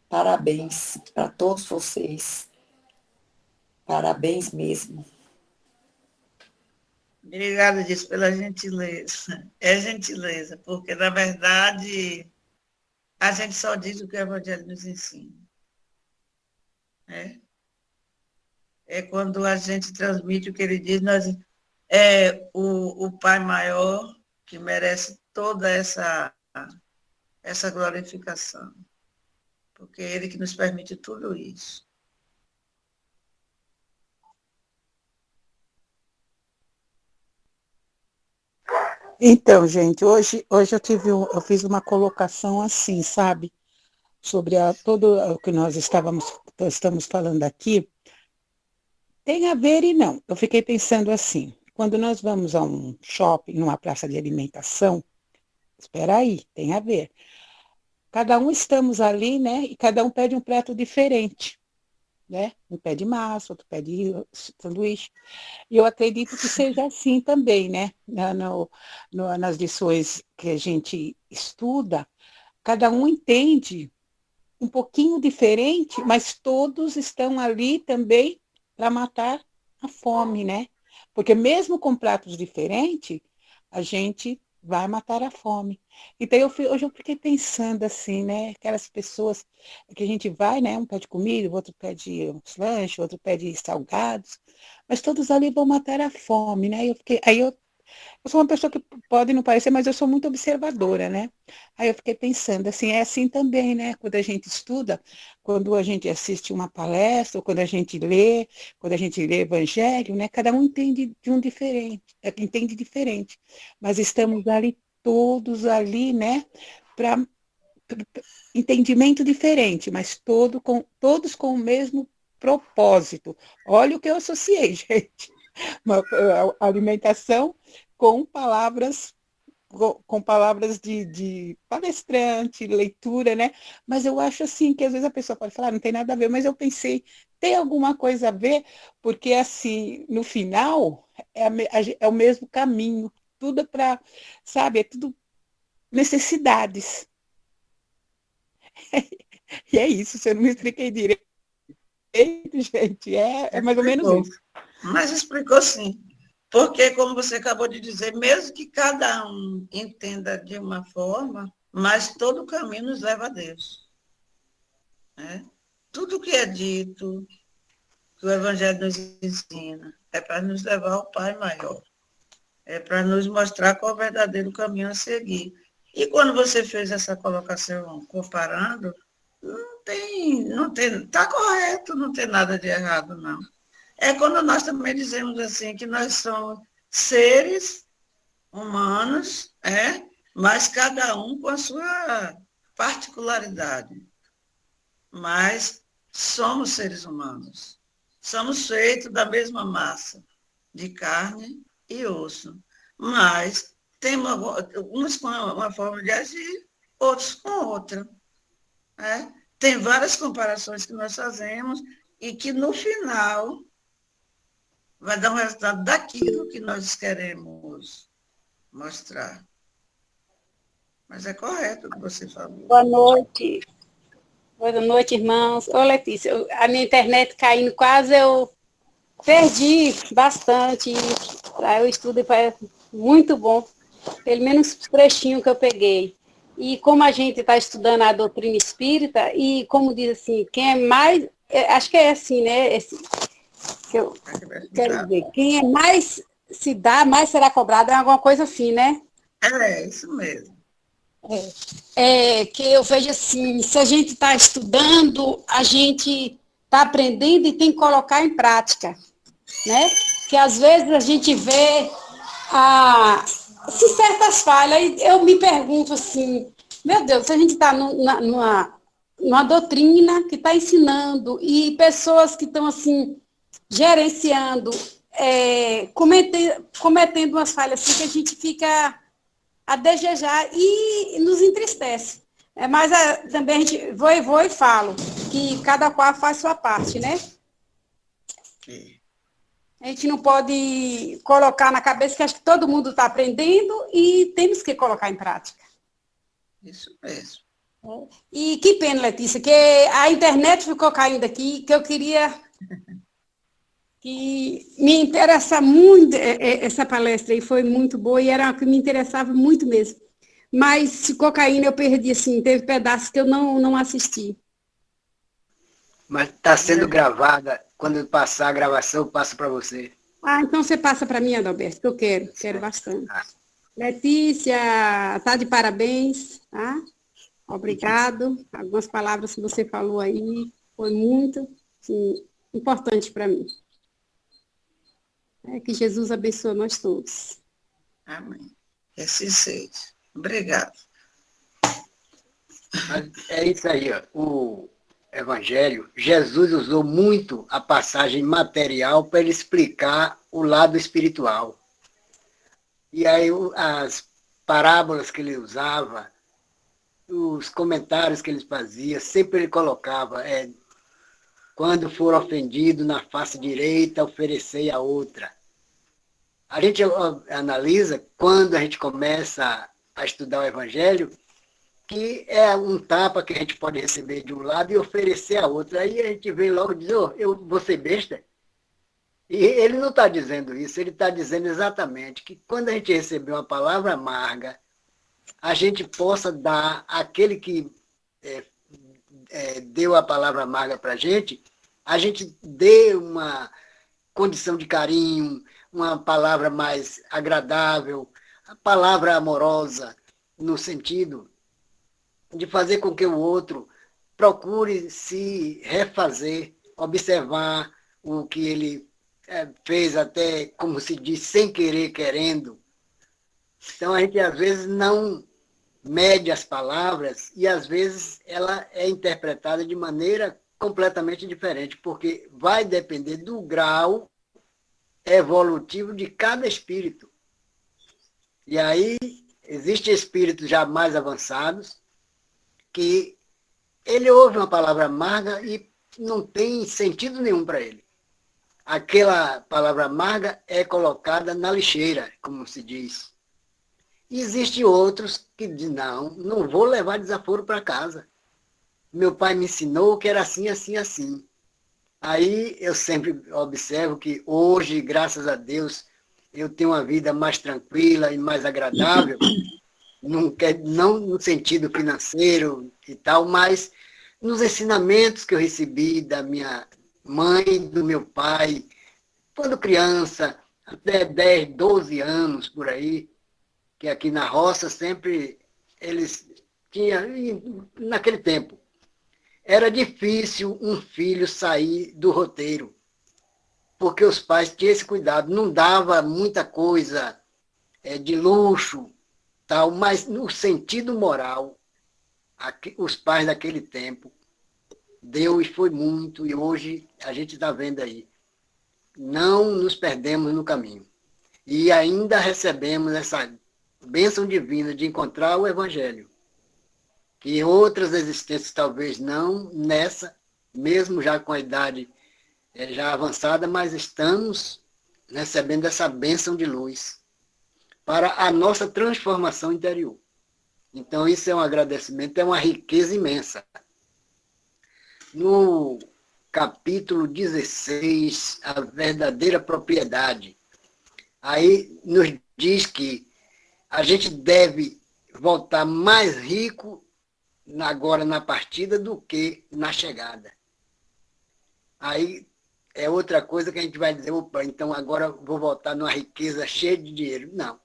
Parabéns para todos vocês. Parabéns mesmo. Obrigada, Diz, pela gentileza. É gentileza, porque, na verdade, a gente só diz o que o Evangelho nos ensina. Né? É quando a gente transmite o que ele diz, é o Pai maior que merece toda essa glorificação, porque é ele que nos permite tudo isso. Então, gente, hoje eu fiz uma colocação assim, sabe? Sobre todo o que nós estamos falando aqui. Tem a ver e não. Eu fiquei pensando assim, quando nós vamos a um shopping, numa praça de alimentação, espera aí, tem a ver. Cada um estamos ali, né? E cada um pede um prato diferente, né? Um pede massa, outro pede sanduíche. E eu acredito que seja assim também, né? Nas lições que a gente estuda, cada um entende um pouquinho diferente, mas todos estão ali também para matar a fome, né? Porque mesmo com pratos diferentes, a gente vai matar a fome. Então, hoje eu fiquei pensando assim, né? Aquelas pessoas que a gente vai, né? Um pede comida, o outro pede uns lanches, o outro pede salgados, mas todos ali vão matar a fome, né? Eu sou uma pessoa que pode não parecer, mas eu sou muito observadora, né? Aí eu fiquei pensando, assim, é assim também, né? Quando a gente estuda, quando a gente assiste uma palestra, ou quando a gente lê evangelho, né? Cada um entende de um diferente, entende diferente. Mas estamos ali, todos ali, né? Para entendimento diferente, mas todos com o mesmo propósito. Olha o que eu associei, gente. Alimentação com palavras de palestrante, leitura, né? Mas eu acho assim que às vezes a pessoa pode falar, não tem nada a ver, mas eu pensei, tem alguma coisa a ver, porque assim, no final é o mesmo caminho, tudo para, sabe, é tudo necessidades. E é isso, se eu não me expliquei direito, gente, é mais ou menos Explicou, isso. mas explicou sim. Porque, como você acabou de dizer, mesmo que cada um entenda de uma forma, mas todo o caminho nos leva a Deus. Né? Tudo que é dito, que o Evangelho nos ensina, é para nos levar ao Pai maior. É para nos mostrar qual é o verdadeiro caminho a seguir. E quando você fez essa colocação comparando, está correto, não tem nada de errado, não. É quando nós também dizemos assim, que nós somos seres humanos, mas cada um com a sua particularidade. Mas somos seres humanos. Somos feitos da mesma massa, de carne e osso. Mas temos uns com uma forma de agir, outros com outra. Tem várias comparações que nós fazemos e que, no final, vai dar um resultado daquilo que nós queremos mostrar. Mas é correto o que você falou. Boa noite. Boa noite, irmãos. Ô, Letícia, a minha internet caindo quase, eu perdi bastante. O estudo foi muito bom, pelo menos o trechinho que eu peguei. E como a gente está estudando a doutrina espírita, e como diz assim, quem é mais, acho que é assim, né? Que eu quero dizer, quem é mais se dá, mais será cobrado, é alguma coisa assim, né? É, isso mesmo. Que eu vejo assim, se a gente está estudando, a gente está aprendendo e tem que colocar em prática, né? Que às vezes a gente vê certas falhas, e eu me pergunto assim, meu Deus, se a gente está numa doutrina que está ensinando e pessoas que estão assim, gerenciando, cometendo umas falhas assim que a gente fica a desejar e nos entristece. Mas também a gente vou e falo que cada qual faz sua parte, né? A gente não pode colocar na cabeça que acho que todo mundo está aprendendo e temos que colocar em prática. Isso mesmo. E que pena, Letícia, que a internet ficou caindo aqui, que eu queria que me interessa muito, essa palestra aí foi muito boa e era uma que me interessava muito mesmo. Mas ficou caindo, eu perdi, assim, teve pedaços que eu não assisti. Mas está sendo gravada. Quando passar a gravação, eu passo para você. Então você passa para mim, Adalberto, que eu quero bastante. Letícia, tá de parabéns, tá? Obrigado. Algumas palavras que você falou aí foi muito importante para mim. Que Jesus abençoe nós todos. Amém. Que assim seja. Obrigado. É isso aí, ó. O Evangelho, Jesus usou muito a passagem material para ele explicar o lado espiritual. E aí as parábolas que ele usava, os comentários que ele fazia, sempre ele colocava, quando for ofendido na face direita, oferecei a outra. A gente analisa, quando a gente começa a estudar o Evangelho, que é um tapa que a gente pode receber de um lado e oferecer a outro. Aí a gente vem logo e diz, eu vou ser besta. E ele não está dizendo isso, ele está dizendo exatamente que quando a gente receber uma palavra amarga, a gente possa dar àquele que deu a palavra amarga para a gente dê uma condição de carinho, uma palavra mais agradável, a palavra amorosa, no sentido de fazer com que o outro procure se refazer, observar o que ele fez até, como se diz, sem querer, querendo. Então, a gente, às vezes, não mede as palavras e, às vezes, ela é interpretada de maneira completamente diferente, porque vai depender do grau evolutivo de cada espírito. E aí, existem espíritos já mais avançados que ele ouve uma palavra amarga e não tem sentido nenhum para ele. Aquela palavra amarga é colocada na lixeira, como se diz. E existem outros que dizem, não vou levar desaforo para casa. Meu pai me ensinou que era assim, assim, assim. Aí eu sempre observo que hoje, graças a Deus, eu tenho uma vida mais tranquila e mais agradável, não no sentido financeiro e tal, mas nos ensinamentos que eu recebi da minha mãe, do meu pai, quando criança, até 10, 12 anos por aí, que aqui na roça sempre eles tinham, naquele tempo, era difícil um filho sair do roteiro, porque os pais tinham esse cuidado, não dava muita coisa de luxo, tal, mas no sentido moral, os pais daquele tempo deu e foi muito, e hoje a gente está vendo aí. Não nos perdemos no caminho. E ainda recebemos essa bênção divina de encontrar o Evangelho. Que outras existências talvez não, nessa, mesmo já com a idade já avançada, mas estamos recebendo essa bênção de luz para a nossa transformação interior. Então, isso é um agradecimento, é uma riqueza imensa. No capítulo 16, a verdadeira propriedade, aí nos diz que a gente deve voltar mais rico agora na partida do que na chegada. Aí é outra coisa que a gente vai dizer, opa, então agora vou voltar numa riqueza cheia de dinheiro. Não,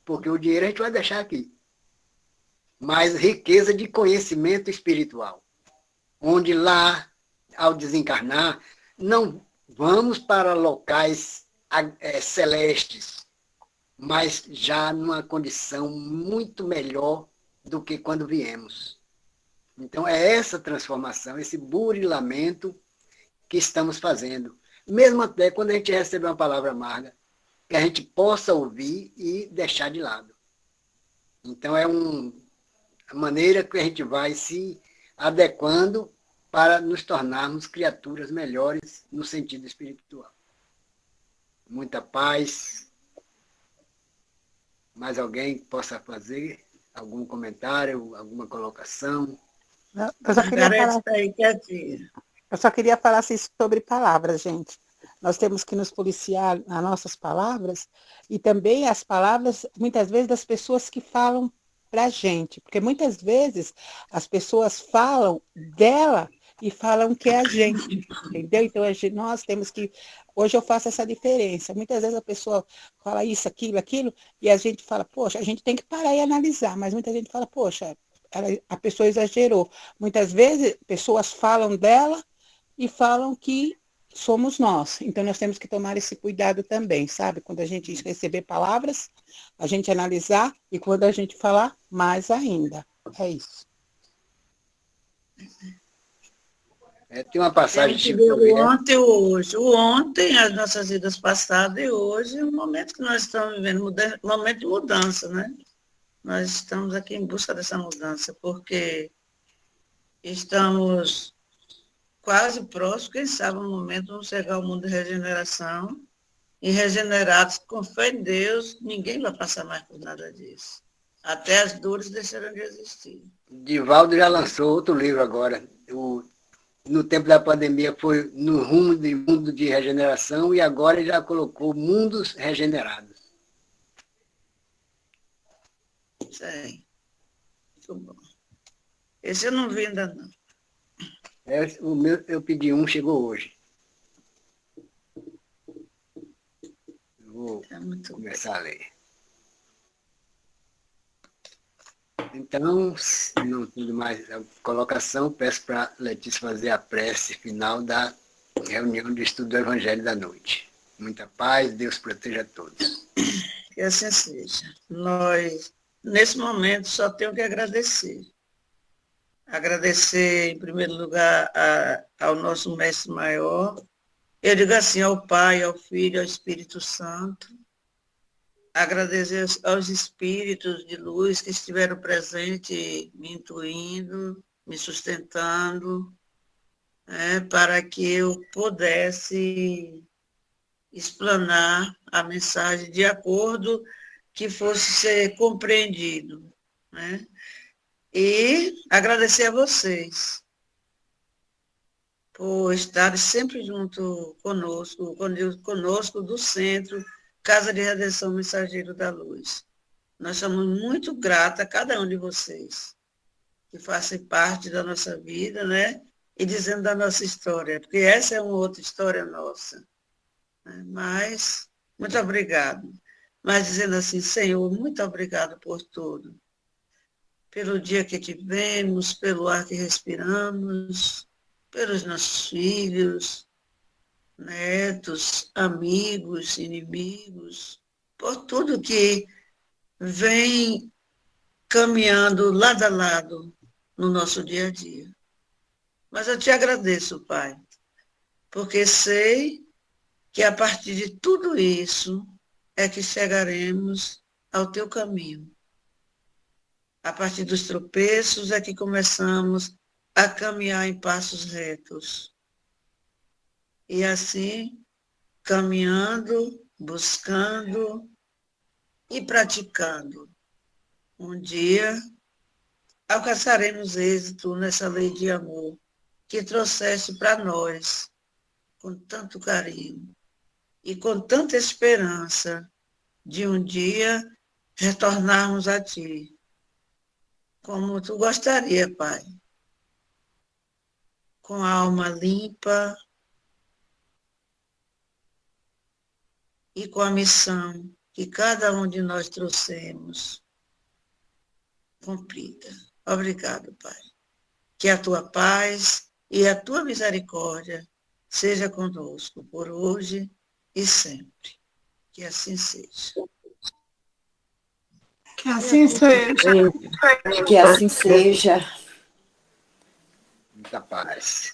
porque o dinheiro a gente vai deixar aqui. Mas riqueza de conhecimento espiritual, onde lá, ao desencarnar, não vamos para locais celestes, mas já numa condição muito melhor do que quando viemos. Então, é essa transformação, esse burilamento que estamos fazendo. Mesmo até quando a gente recebe uma palavra amarga, que a gente possa ouvir e deixar de lado. Então, a maneira que a gente vai se adequando para nos tornarmos criaturas melhores no sentido espiritual. Muita paz. Mais alguém que possa fazer algum comentário, alguma colocação? Eu só queria falar assim, sobre palavras, gente. Nós temos que nos policiar nas nossas palavras e também as palavras, muitas vezes, das pessoas que falam para a gente. Porque muitas vezes as pessoas falam dela e falam que é a gente, entendeu? Então, nós temos que... Hoje eu faço essa diferença. Muitas vezes a pessoa fala isso, aquilo, e a gente fala, poxa, a gente tem que parar e analisar. Mas muita gente fala, poxa, a pessoa exagerou. Muitas vezes pessoas falam dela e falam que somos nós. Então, nós temos que tomar esse cuidado também, sabe? Quando a gente receber palavras, a gente analisar, e quando a gente falar, mais ainda. É isso. Tem uma passagem... A gente viu ontem ou hoje. O ontem, as nossas vidas passadas, e hoje, o momento que nós estamos vivendo, momento de mudança, né? Nós estamos aqui em busca dessa mudança, porque estamos quase próximos, quem sabe, no momento, vamos chegar ao mundo de regeneração, e regenerados com fé em Deus, ninguém vai passar mais por nada disso. Até as dores deixarão de existir. Divaldo já lançou outro livro agora. No tempo da pandemia foi no rumo de mundo de regeneração, e agora ele já colocou mundos regenerados. Sim. Muito bom. Esse eu não vi ainda, não. O meu, eu pedi um, chegou hoje. Vou começar a ler. Então, se não tudo mais a colocação, peço para Letícia fazer a prece final da reunião de estudo do Evangelho da noite. Muita paz, Deus proteja todos. Que assim seja. Nós, nesse momento, só tenho que agradecer. Agradecer, em primeiro lugar, ao nosso Mestre Maior. Eu digo assim, ao Pai, ao Filho, ao Espírito Santo. Agradecer aos espíritos de luz que estiveram presentes, me intuindo, me sustentando, para que eu pudesse explanar a mensagem de acordo que fosse ser compreendido. Né? E agradecer a vocês por estarem sempre junto conosco do centro, Casa de Redenção Mensageiro da Luz. Nós somos muito gratos a cada um de vocês, que fazem parte da nossa vida, né? E dizendo da nossa história, porque essa é uma outra história nossa. Né? Mas, muito obrigado. Mas dizendo assim, Senhor, muito obrigado por tudo. Pelo dia que tivemos, pelo ar que respiramos, pelos nossos filhos, netos, amigos, inimigos, por tudo que vem caminhando lado a lado no nosso dia a dia. Mas eu te agradeço, Pai, porque sei que a partir de tudo isso é que chegaremos ao teu caminho. A partir dos tropeços é que começamos a caminhar em passos retos. E assim, caminhando, buscando e praticando. Um dia, alcançaremos êxito nessa lei de amor que trouxeste para nós, com tanto carinho e com tanta esperança de um dia retornarmos a Ti, como Tu gostaria, Pai, com a alma limpa, e com a missão que cada um de nós trouxemos cumprida. Obrigado, Pai. Que a tua paz e a tua misericórdia seja conosco por hoje e sempre. Que assim seja. Que assim seja. Que assim seja. Muita paz.